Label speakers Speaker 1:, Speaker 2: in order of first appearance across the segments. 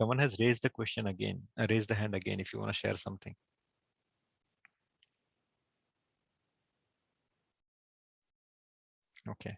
Speaker 1: Someone has raised the question again, raise the hand again if you want to share something. Okay.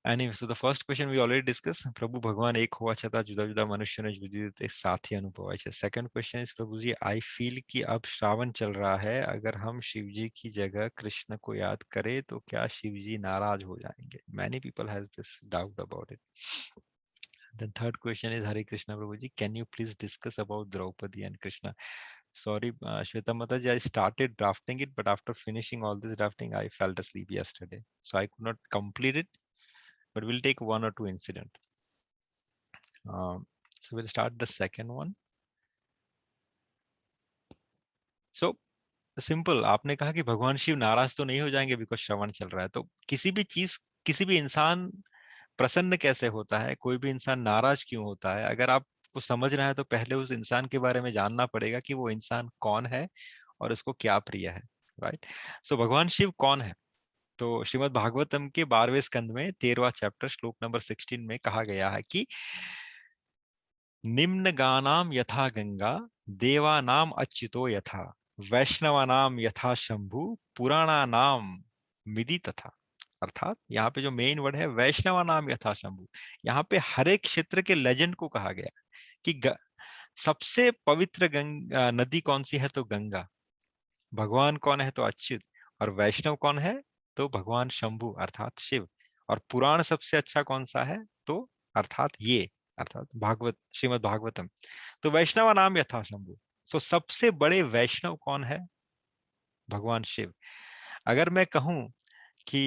Speaker 1: Anyway, so the first question we already discussed. प्रभु भगवान एक हुआ छता जुदा जुदा मनुष्य ने जुदी जुदी साथी अनुभव है. Second question is Prabhu ji, I feel कि अब श्रावण चल रहा है, अगर हम शिव जी की जगह कृष्ण को याद करें तो क्या शिव जी नाराज हो जाएंगे? Many people has this doubt about it. The third question is Hare Krishna Prabhu ji, can you please discuss about Draupadi and Krishna? Sorry, Shweta Mataji, I started drafting it, but after finishing all this drafting, I fell asleep yesterday, so I could not complete it. But we'll take one or two incident. So we'll start the second one. So simple, आपने कहा कि भगवान शिव नाराज तो नहीं हो जाएंगे because श्रवण चल रहा है. तो किसी भी चीज, किसी भी इंसान प्रसन्न कैसे होता है, कोई भी इंसान नाराज क्यों होता है, अगर आपको समझना है तो पहले उस इंसान के बारे में जानना पड़ेगा कि वो इंसान कौन है और उसको क्या प्रिय है. राइट. सो भगवान शिव कौन है? तो श्रीमद् भागवतम के 12वें स्कंद में 13वां चैप्टर श्लोक नंबर 16 में कहा गया है कि निम्न गानाम यथा गंगा, देवानाम अच्युतो यथा, वैष्णवानाम यथा शंभु, पुराणानाम मिदि तथा. अर्थात यहाँ पे जो मेन वर्ड है वैष्णवानाम यथा शंभु, यहाँ पे हर एक क्षेत्र के लेजेंड को कहा गया कि सबसे पवित्र नदी कौन सी है? तो गंगा. भगवान कौन है? तो अच्युत. और वैष्णव कौन है? तो भगवान शंभु अर्थात शिव. और पुराण सबसे अच्छा कौन सा है? तो अर्थात ये, अर्थात भागवत, श्रीमद् भागवतम. तो वैष्णव नाम यथा शंभु. सो सबसे बड़े वैष्णव कौन है? भगवान शिव. अगर मैं कहूं कि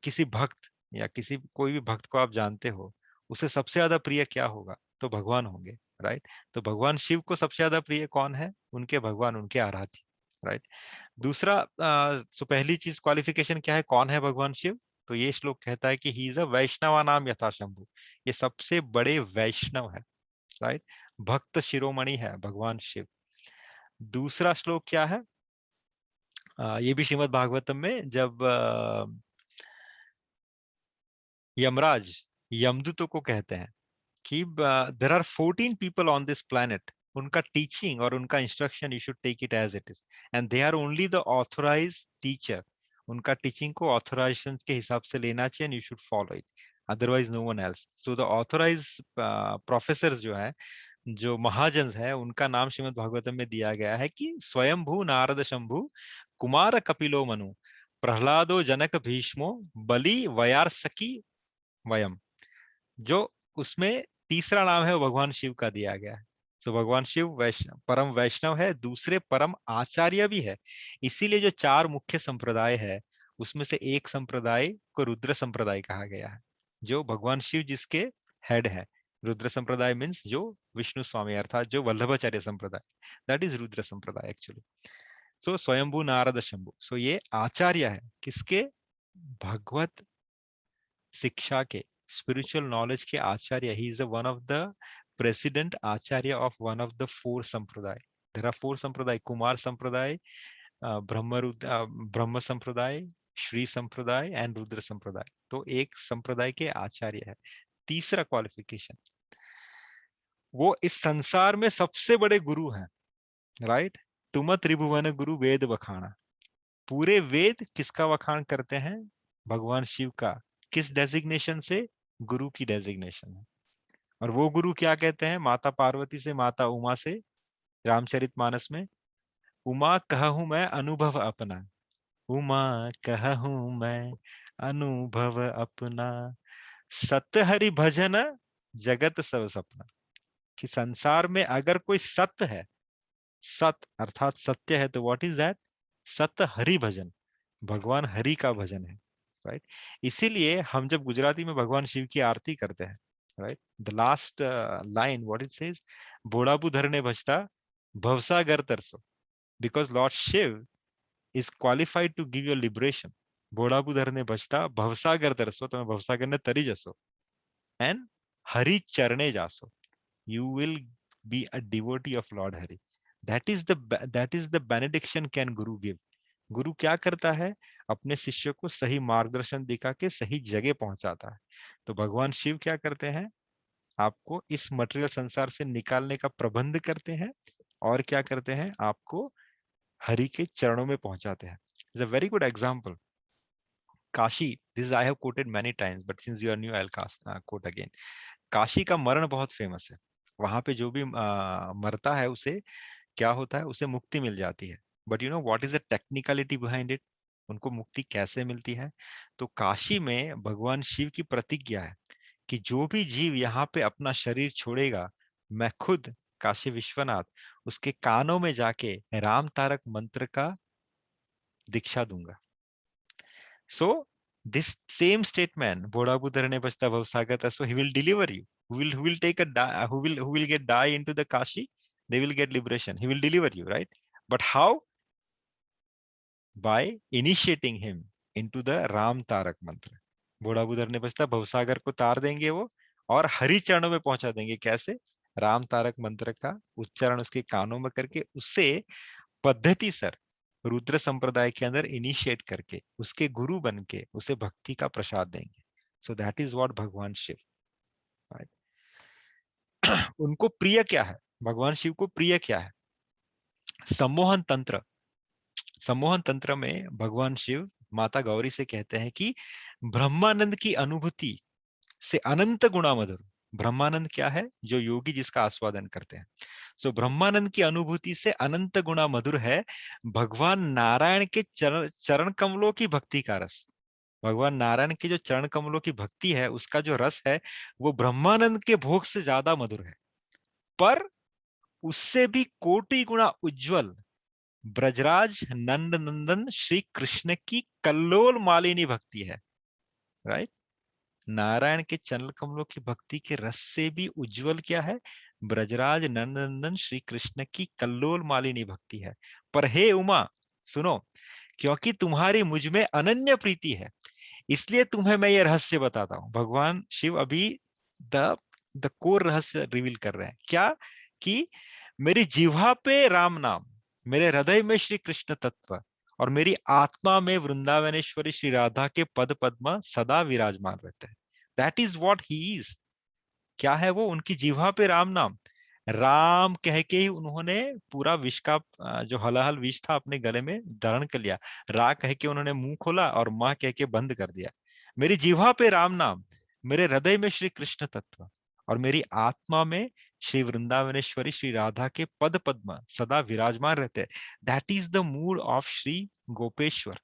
Speaker 1: किसी भक्त या किसी कोई भी भक्त को आप जानते हो, उसे सबसे ज्यादा प्रिय क्या होगा? तो भगवान होंगे. राइट. तो भगवान शिव को सबसे ज्यादा प्रिय कौन है? उनके भगवान, उनके आराध्य. राइट. दूसरा, सो पहली चीज क्वालिफिकेशन क्या है, कौन है भगवान शिव? तो ये श्लोक कहता है कि ही इज अ वैष्णवा नाम यथा शंभु, ये सबसे बड़े वैष्णव है. राइट. भक्त शिरोमणि है भगवान शिव. दूसरा श्लोक क्या है? ये भी श्रीमद् भागवतम में, जब यमराज यमदूतों को कहते हैं कि there are 14 people on this planet, उनका टीचिंग और उनका instruction you should take it as it is, and they are only the authorised teacher. उनका टीचिंग को ऑथराइजेशन के हिसाब से लेना चाहिए and you should follow it, otherwise no one else. So the authorised professor जो है, जो महाजन है, उनका नाम श्रीमद् भागवतम में दिया गया है कि स्वयंभू नारद शंभु, कुमार कपिलो मनु, प्रहलादो जनक भीष्मो, बलि वयारसकी वयम. जो उसमें तीसरा नाम है वो भगवान शिव का दिया गया है. तो भगवान शिव वैष्णव, परम वैष्णव है, दूसरे परम आचार्य भी है. इसीलिए जो चार मुख्य संप्रदाय है, उसमें से एक संप्रदाय को रुद्र संप्रदाय कहा गया है, जो भगवान शिव जिसके हेड है. रुद्र संप्रदाय मीन्स जो विष्णु स्वामी, अर्थात जो वल्लभाचार्य संप्रदाय, दैट इज रुद्र संप्रदाय एक्चुअली. सो स्वयंभू नारद शंभु, सो ये आचार्य है किसके? भगवत शिक्षा के, स्पिरिचुअल नॉलेज के आचार्य. He is one of the president acharya of one of the four sampradaya. There are four sampradaya: Kumar संप्रदाय, ब्रह्म संप्रदाय, श्री संप्रदाय एंड रुद्र संप्रदाय. तो एक संप्रदाय के आचार्य है. तीसरा क्वालिफिकेशन, वो इस संसार में सबसे बड़े गुरु हैं. राइट. तुम त्रिभुवन गुरु वेद बखाना. पूरे वेद किसका वखान करते हैं? भगवान शिव का. किस डेजिग्नेशन से? गुरु की डेजिग्नेशन है. और वो गुरु क्या कहते हैं? माता पार्वती से, माता उमा से, रामचरितमानस में, उमा कहूं मैं अनुभव अपना, उमा कहूं मैं अनुभव अपना, सत हरि भजन जगत सब सपना. कि संसार में अगर कोई सत्य है, सत अर्थात सत्य है, तो व्हाट इज दैट? सत हरि भजन, भगवान हरि का भजन है. राइट. इसीलिए हम जब गुजराती में भगवान शिव की आरती करते हैं, right, the last line what it says, भोड़ाबू धरने भजता भवसागर तरसो, because Lord Shiva is qualified to give your liberation. भोड़ाबू धरने भजता भवसागर तरसो, તમે ભવસાગર ને તરી જશો, and હરિ ચરણે જાશો, you will be a devotee of Lord Hari. That is the benediction can Guru give. गुरु क्या करता है? अपने शिष्य को सही मार्गदर्शन दिखा के सही जगह पहुंचाता है. तो भगवान शिव क्या करते हैं? आपको इस मटेरियल संसार से निकालने का प्रबंध करते हैं, और क्या करते हैं, आपको हरि के चरणों में पहुंचाते हैं। It's a very good example. Kashi, this I have quoted many times, but since you are new I will quote again. Kashi का मरण बहुत फेमस है। वहां पे जो भी मरता है, उसे क्या होता है, उसे मुक्ति मिल जाती है। But you know what is the technicality behind it, उनको मुक्ति कैसे मिलती है? तो काशी में भगवान शिव की प्रतिज्ञा है कि जो भी जीव यहाँ पे अपना शरीर छोड़ेगा, मैं खुद काशी विश्वनाथ उसके कानों में जाके राम तारक मंत्र का दीक्षा दूंगा। सो दिस सेम स्टेटमेंट, बोड़ा बुदर ने बचता भवसागर, so he will deliver you, who will take a who will get die into the Kashi, they will get liberation, he will deliver you, right? But how? By initiating him into the Ram Tarak मंत्र। बूढ़ा बुदर ने बचता भवसागर को तार देंगे वो, और हरि चरणों में पहुंचा देंगे। कैसे? राम तारक मंत्र का उच्चारण उसके कानों में करके, उससे पद्धति सर रुद्र संप्रदाय के अंदर इनिशिएट करके, उसके गुरु बन के उसे भक्ति का प्रसाद देंगे। सो दैट इज व्हाट भगवान शिव, राइट? उनको प्रिय क्या है, भगवान शिव को प्रिय क्या है? सम्मोहन तंत्र। सम्मोहन तंत्र में भगवान शिव माता गौरी से कहते हैं कि ब्रह्मानंद की अनुभूति से अनंत गुणा मधुर। ब्रह्मानंद क्या है? जो योगी जिसका आस्वादन करते हैं। सो ब्रह्मानंद की अनुभूति से अनंत गुणा मधुर है भगवान नारायण के चरण कमलों की भक्ति का रस। भगवान नारायण के जो चरण कमलों की भक्ति है, उसका जो रस है, वो ब्रह्मानंद के भोग से ज्यादा मधुर है। पर उससे भी कोटि गुणा उज्जवल ब्रजराज नंद नंदन श्री कृष्ण की कल्लोल मालिनी भक्ति है, राइट? नारायण के चरण कमलों की भक्ति के रस से भी उज्जवल क्या है? ब्रजराज नंदनंदन श्री कृष्ण की कल्लोल मालिनी भक्ति है। पर हे उमा, सुनो, क्योंकि तुम्हारी मुझ में अनन्य प्रीति है, इसलिए तुम्हें मैं ये रहस्य बताता हूं। भगवान शिव अभी द द कोर रहस्य रिवील कर रहे हैं। क्या? कि मेरी जिह्वा पे राम नाम, मेरे हृदय में श्री कृष्ण तत्व, और मेरी आत्मा में वृंदावनेश्वरी श्री राधा के पद पद्म सदा विराजमान रहते हैं। That is what he is. क्या है वो? उनकी जिह्वा पे राम नाम। राम कह के ही उन्होंने पूरा विष का जो हलाहल विष था अपने गले में धारण कर लिया। रा कह के उन्होंने मुंह खोला और मां कह के बंद कर दिया। मेरी जिह्वा पे राम नाम, मेरे हृदय में श्री कृष्ण तत्व, और मेरी आत्मा में श्री वृंदावनेश्वरी श्री राधा के पद पद्म सदा विराजमान रहते हैं। That is the mood off Shri Gopeshwar.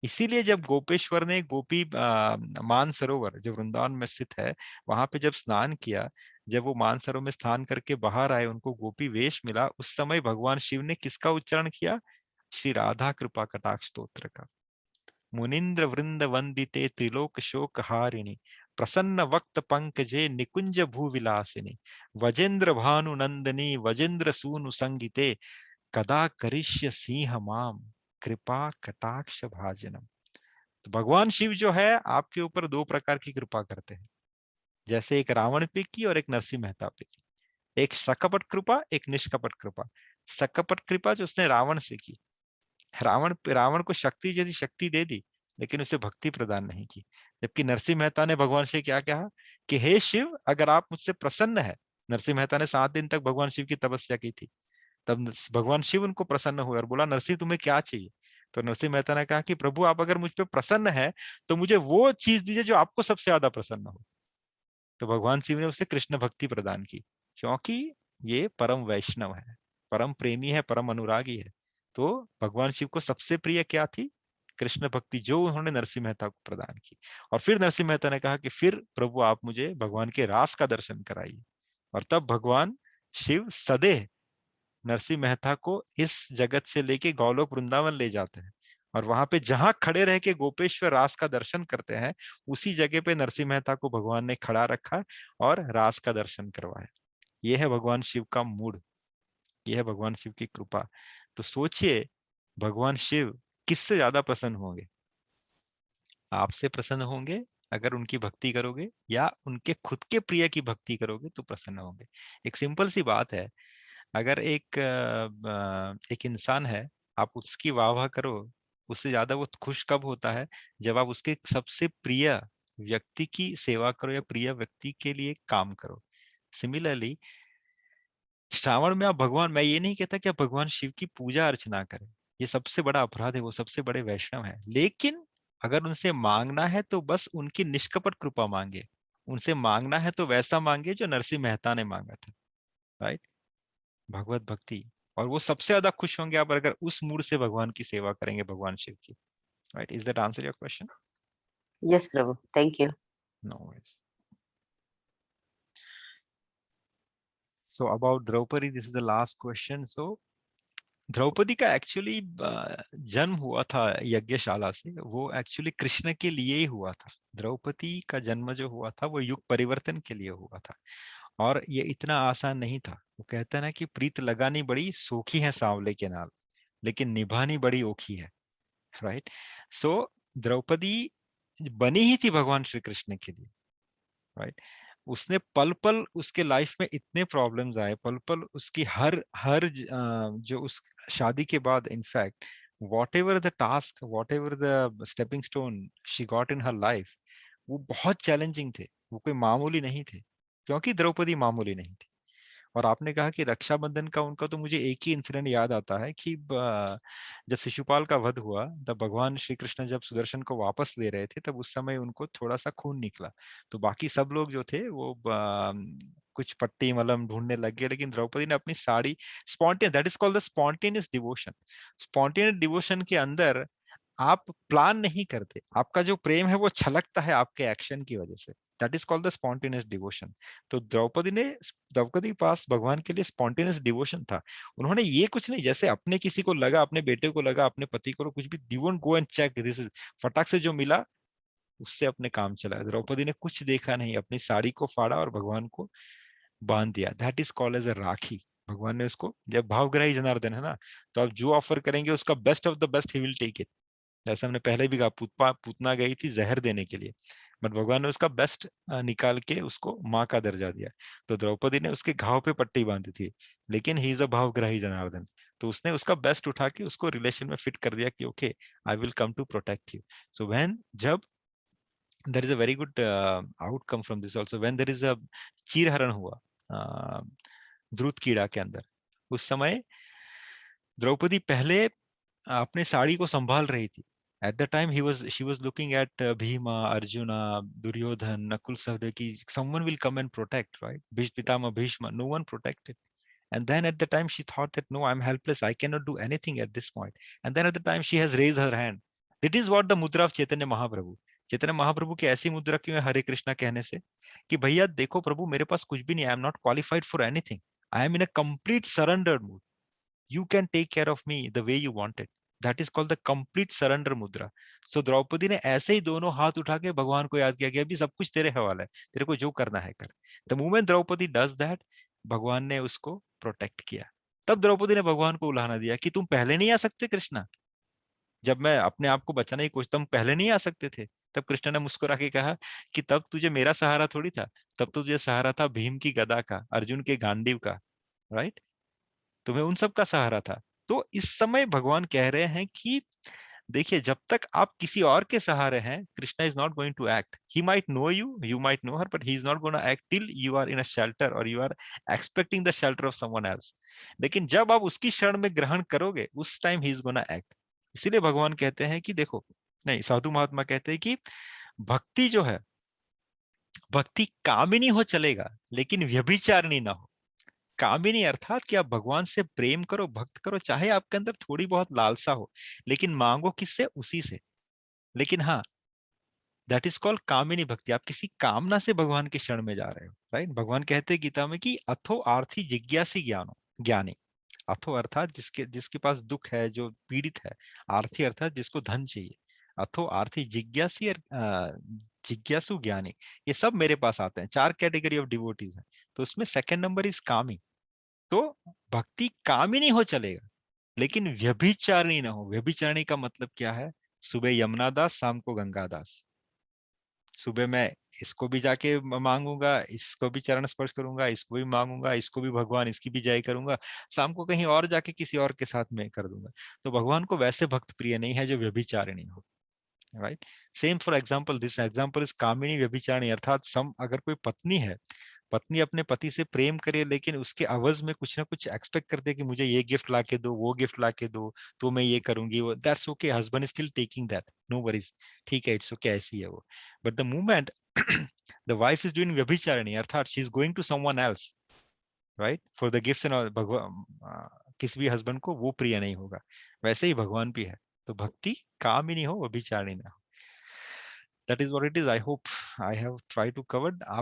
Speaker 1: इसीलिए जब गोपेश्वर ने गोपी मान सरोवर जो वृंदावन में स्थित है, वहां पे जब स्नान किया, जब वो मान सरोवर में स्नान करके बाहर आए, उनको गोपी वेश मिला, उस समय भगवान शिव ने किसका उच्चारण किया? श्री राधा कृपा कटाक्ष स्तोत्र का। मुनिंद्र वृंद वंदिते त्रिलोक शोक हारिणी, प्रसन्न वक्त पंकजे निकुंज भूविलासिनी, वजेंद्र भानु नंदनी वजेंद्र सूनु संगिते, कदा करिष्य सिंह माम कृपा कटाक्ष भाजनम। तो भगवान शिव जो है आपके ऊपर दो प्रकार की कृपा करते हैं, जैसे एक रावण पे की और एक नरसिंह मेहता पे की। एक सकपट कृपा, एक निष्कपट कृपा। सकपट कृपा जो उसने रावण से की, रावण को शक्ति जैसी शक्ति दे दी, लेकिन उसे भक्ति प्रदान नहीं की। जबकि नरसिंह मेहता ने भगवान से क्या कहा कि हे शिव, अगर आप मुझसे प्रसन्न है। नरसिंह मेहता ने 7 दिन तक भगवान शिव की तपस्या की थी। तब भगवान शिव उनको प्रसन्न हुए और बोला, नरसिंह तुम्हें क्या चाहिए? तो नरसिंह मेहता ने कहा कि प्रभु, आप अगर मुझ पे प्रसन्न है तो मुझे वो चीज दीजिए जो आपको सबसे ज्यादा प्रसन्न हो। तो भगवान शिव ने उसे कृष्ण भक्ति प्रदान की, क्योंकि ये परम वैष्णव है, परम प्रेमी है, परम अनुरागी है। तो भगवान शिव को सबसे प्रिय क्या थी? कृष्ण भक्ति, जो उन्होंने नरसिंह मेहता को प्रदान की। और फिर नरसिंह मेहता ने कहा कि फिर प्रभु आप मुझे भगवान के रास का दर्शन कराइए। और तब भगवान शिव सदैव नरसिंह मेहता को इस जगत से लेके गौलोक वृंदावन ले जाते हैं, और वहां पे जहां खड़े रह के गोपेश्वर रास का दर्शन करते हैं, उसी जगह पे नरसिंह मेहता को भगवान ने खड़ा रखा और रास का दर्शन करवाया। यह है भगवान शिव का मूड, यह है भगवान शिव की कृपा। तो सोचिए, भगवान शिव किससे ज्यादा प्रसन्न होंगे? आपसे प्रसन्न होंगे अगर उनकी भक्ति करोगे, या उनके खुद के प्रिय की भक्ति करोगे तो प्रसन्न होंगे। एक सिंपल सी बात है, अगर एक इंसान है, आप उसकी वाह वाह करो, उससे ज्यादा वो खुश कब होता है? जब आप उसके सबसे प्रिय व्यक्ति की सेवा करो या प्रिय व्यक्ति के लिए काम करो। सिमिलरली श्रावण में आप भगवान, मैं ये नहीं कहता कि आप भगवान शिव की पूजा अर्चना करें, ये सबसे बड़ा अपराध है, वो सबसे बड़े वैष्णव है, लेकिन अगर उनसे मांगना है तो बस उनकी निष्कपट कृपा मांगे। उनसे मांगना है तो वैसा मांगे जो नरसिंह मेहता ने मांगा था, राइट? भगवत भक्ति। और वो सबसे ज्यादा खुश होंगे आप अगर उस मूड से भगवान की सेवा करेंगे, भगवान शिव की। Right? Is that answer your question?
Speaker 2: Yes, Prabhu. Thank you.
Speaker 1: No. So about Draupadi, this is the last question. So Draupadi का एक्चुअली जन्म हुआ था यज्ञशाला से, वो एक्चुअली कृष्ण के लिए ही हुआ था। द्रौपदी का जन्म जो हुआ था वो युग परिवर्तन के लिए हुआ था, और ये इतना आसान नहीं था। वो कहता है ना कि प्रीत लगानी बड़ी सोखी है सांवले के नाल, लेकिन निभानी बड़ी औखी है, राइट? सो द्रौपदी बनी ही थी भगवान श्री कृष्ण के लिए, राइट? उसने पल पल उसके लाइफ में इतने प्रॉब्लम्स आए, पल पल उसकी हर हर जो उस शादी के बाद in fact what ever the task, what ever the stepping stone she got in her life, वो बहुत चैलेंजिंग थे, वो कोई मामूली नहीं थे, क्योंकि द्रौपदी मामूली नहीं थी। और आपने कहा कि रक्षाबंधन का उनका, तो मुझे एक ही इंसिडेंट याद आता है कि जब शिशुपाल का वध हुआ, तब भगवान श्री कृष्ण जब सुदर्शन को वापस ले रहे थे, तब उस समय उनको थोड़ा सा खून निकला। तो बाकी सब लोग जो थे वो कुछ पट्टी मलहम ढूंढने लग गए, लेकिन द्रौपदी ने अपनी sari, spontaneous, that is called the spontaneous devotion. Spontaneous devotion के अंदर आप प्लान नहीं करते, आपका जो प्रेम है वो छलकता है आपके एक्शन की वजह से, that is called the spontaneous devotion. तो द्रौपदी के पास भगवान के लिए स्पॉन्टेनियस डिवोशन था। उन्होंने ये कुछ नहीं, जैसे अपने किसी को लगा, अपने बेटे को लगा, अपने पति को, कुछ भी, you won't go and check this is, फटाक से जो मिला उससे अपने काम चला। द्रौपदी ने कुछ देखा नहीं, अपनी साड़ी को फाड़ा और भगवान को बांध दिया, that is called as a rakhi. भगवान ने उसको, जब भावग्राही जनार्दन है ना, तो आप जो ऑफर करेंगे उसका बेस्ट ऑफ द बेस्ट ही विल टेक इट। जैसे हमने पहले भी कहा, पूतना गई थी जहर देने के लिए, बट भगवान ने उसका बेस्ट निकाल के उसको माँ का दर्जा दिया। तो द्रौपदी ने उसके घाव पे पट्टी बांधी थी, लेकिन ही इज अ भावग्राही जनार्दन, तो उसने उसका बेस्ट उठा के उसको रिलेशन में फिट कर दिया कि okay, I will come to protect you. So when, जब there is a very good outcome from this also, when there is a चीरहरण हुआ ध्रुत कीड़ा के अंदर, उस समय द्रौपदी पहले अपने साड़ी को संभाल रही थी। At the time she was looking at Bhima, Arjuna, Duryodhan, Nakul, Sahadev की someone will come and protect, right? Bhishma Pitamah, Bhishma, no one protected. And then at the time she thought that no, I'm helpless, I cannot do anything at this point. And then at the time she has raised her hand. That is what the mudra of Chaitanya Mahaprabhu, Chaitanya Mahaprabhu की ऐसी मुद्रा क्यों है हरे कृष्णा कहने से, कि भैया देखो प्रभु, मेरे पास कुछ भी नहीं, I am not qualified for anything, I am in a complete surrendered mood, you can take care of me the way you want it. That is called the complete surrender mudra. So Draupadi ने ऐसे ही दोनों हाथ उठा के भगवान को याद किया कि अभी सब कुछ तेरे हवाले है, तेरे को जो करना है कर। The moment Draupadi does that, भगवान ने उसको प्रोटेक्ट किया। तब द्रौपदी ने भगवान को उल्हाना दिया कि तुम पहले नहीं आ सकते कृष्णा, जब मैं अपने आप को बचाने की कोशिश, तुम पहले नहीं आ सकते थे। तब कृष्ण ने मुस्कुरा के कहा कि तब तुझे मेरा सहारा थोड़ी था, तब तुझे सहारा था भीम की गदा का, अर्जुन के गांडीव का, राइट? तुम्हें उन सब का सहारा था। तो इस समय भगवान कह रहे हैं कि देखिए, जब तक आप किसी और के सहारे हैं, Krishna is not going to act. He might know you, you might know her, but he is not going to act till you are in a shelter or you are expecting the shelter of someone else. लेकिन जब आप उसकी शरण में ग्रहण करोगे, उस time he is gonna act. इसीलिए भगवान कहते हैं कि देखो, नहीं, साधु महात्मा कहते हैं कि भक्ति जो है, भक्ति कामिनी हो चलेगा, लेकिन व्यभिचारिणी ना हो। कामिनी अर्थात कि आप भगवान से प्रेम करो, भक्त करो, चाहे आपके अंदर थोड़ी बहुत लालसा हो, लेकिन मांगो किससे? उसी से। लेकिन हाँ, दैट इज कॉल्ड कामिनी भक्ति। आप किसी कामना से भगवान के शरण में जा रहे हो, राइट? भगवान कहते हैं गीता में कि अथो आर्थी जिज्ञासी ज्ञानो ज्ञानी। अथो अर्थात जिसके जिसके पास दुख है, जो पीड़ित है। आर्थी अर्थात जिसको धन चाहिए। अथो आर्थी जिज्ञासी और जिज्ञासु ज्ञानी, ये सब मेरे पास आते हैं। चार कैटेगरी ऑफ डिवोटीज हैं, तो उसमें सेकंड नंबर इज कामी। तो भक्ति कामिनी हो चलेगा, लेकिन व्यभिचारिणी ना हो। व्यभिचारिणी का मतलब क्या है? सुबह यमुना दास, शाम को गंगा दास। सुबह मैं इसको भी जाके मांगूंगा, इसको भी चरण स्पर्श करूंगा, इसको भी मांगूंगा, इसको भी भगवान, इसकी भी जय करूंगा, शाम को कहीं और जाके किसी और के साथ में कर दूंगा। तो भगवान को वैसे भक्त प्रिय नहीं है जो व्यभिचारिणी हो। Right. Same for example, this example is kamini vyabhicharini, अर्थात सम अगर कोई पत्नी है, पत्नी अपने पति से प्रेम करे लेकिन उसके अवज में कुछ ना कुछ एक्सपेक्ट करते हैं कि मुझे ये गिफ्ट ला के दो, वो गिफ्ट ला के दो, तो मैं ये करूंगी, वो that's okay, husband is still taking that, no worries, ठीक है, इट्स ओके, ऐसी है वो। But the moment the wife is doing व्यभिचारिणी, अर्थात she is going to someone else, right, for the gifts and भगवान, किसी भी हस्बैंड को वो प्रिय नहीं होगा। वैसे ही भगवान भी है, तो भक्ति कामिनी हो, व्यभिचारिणी ना हो। That is what it is. I hope I have tried to cover. आप